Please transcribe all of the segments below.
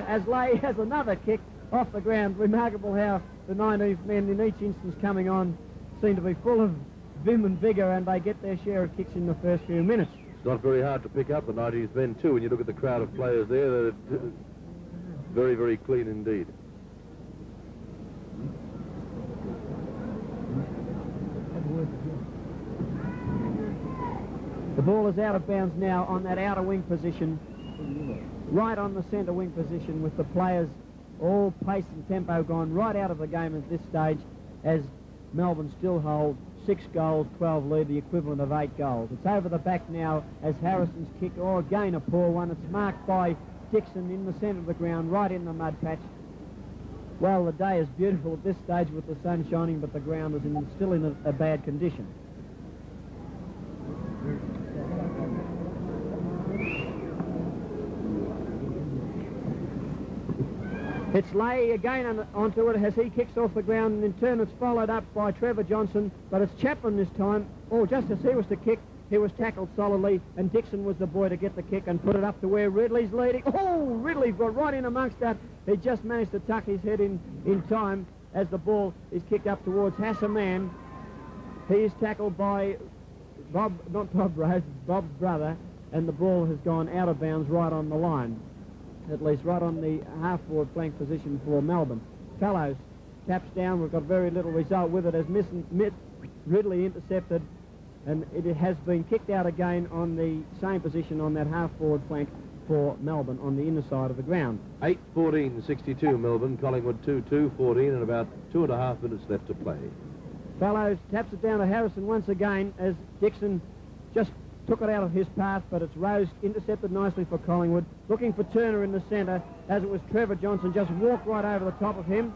as Lay has another kick off the ground. Remarkable how the 19th men in each instance coming on seem to be full of vim and vigour, and they get their share of kicks in the first few minutes. It's not very hard to pick up the 19th men too when you look at the crowd of players there. They're very, very clean indeed. The ball is out of bounds now on that outer wing position, right on the centre wing position, with the players all pace and tempo gone right out of the game at this stage, as Melbourne still hold 6 goals, 12 lead, the equivalent of 8 goals. It's over the back now as Harrison's kick, again a poor one. It's marked by Dixon in the centre of the ground, right in the mud patch. Well, the day is beautiful at this stage with the sun shining, but the ground is still in a bad condition. It's Lay again onto it as he kicks off the ground, and in turn it's followed up by Trevor Johnson, but it's Chaplin this time. Just as he was to kick, he was tackled solidly, and Dixon was the boy to get the kick and put it up to where Ridley's leading. Ridley's got right in amongst that. He just managed to tuck his head in time as the ball is kicked up towards Hassaman. He is tackled by Bob's brother, and the ball has gone out of bounds right on the line. At least right on the half-forward flank position for Melbourne. Fellows taps down. We've got very little result with it as Ridley intercepted, and it has been kicked out again on the same position on that half-forward flank for Melbourne on the inner side of the ground. 8:14:62 Melbourne, Collingwood 2-2-14, and about 2.5 minutes left to play. Fellows taps it down to Harrison once again as Dixon just took it out of his path, but it's Rose intercepted nicely for Collingwood. Looking for Turner in the centre, as it was Trevor Johnson, just walked right over the top of him.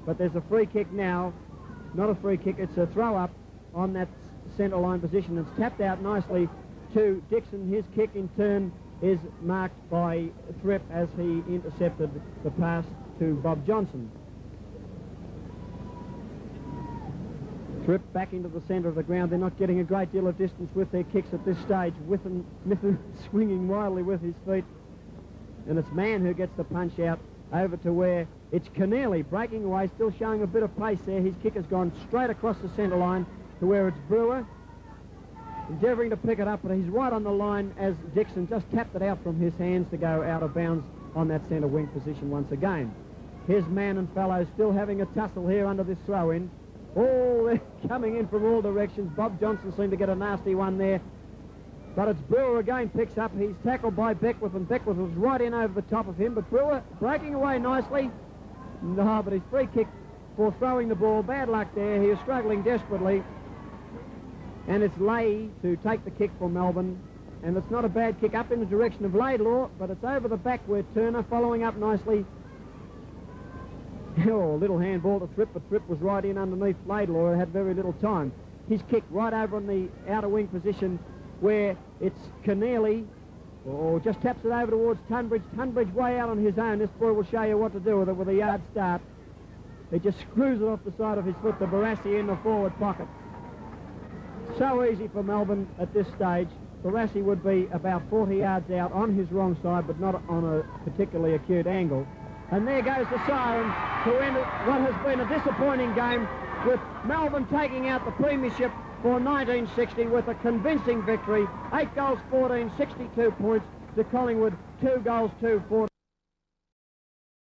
But there's a free kick now. Not a free kick, it's a throw-up on that centre line position. It's tapped out nicely to Dixon. His kick in turn is marked by Thripp as he intercepted the pass to Bob Johnson. Thripp back into the centre of the ground. They're not getting a great deal of distance with their kicks at this stage. Mifflin swinging wildly with his feet. And it's Mann who gets the punch out over to where it's Keneally breaking away, still showing a bit of pace there. His kick has gone straight across the centre line to where it's Brewer, endeavouring to pick it up, but he's right on the line as Dixon just tapped it out from his hands to go out of bounds on that centre wing position once again. Here's Mann and Fellows still having a tussle here under this throw-in. They're coming in from all directions. Bob Johnson seemed to get a nasty one there. But it's Brewer again picks up. He's tackled by Beckwith, and Beckwith was right in over the top of him. But Brewer breaking away nicely. No, but his free kick for throwing the ball. Bad luck there. He was struggling desperately. And it's Lay to take the kick for Melbourne. And it's not a bad kick up in the direction of Laidlaw, but it's over the back where Turner following up nicely. A little handball to Thripp, but Thripp was right in underneath Laidlaw. Had very little time. His kick right over on the outer wing position where it's Keneally. Just taps it over towards Tunbridge. Tunbridge way out on his own. This boy will show you what to do with it with a yard start. He just screws it off the side of his foot to Barassi in the forward pocket. So easy for Melbourne at this stage. Barassi would be about 40 yards out on his wrong side, but not on a particularly acute angle. And there goes the siren to end what has been a disappointing game, with Melbourne taking out the premiership for 1960 with a convincing victory. 8 goals, 14, 62 points to Collingwood, 2 goals, 2, 14.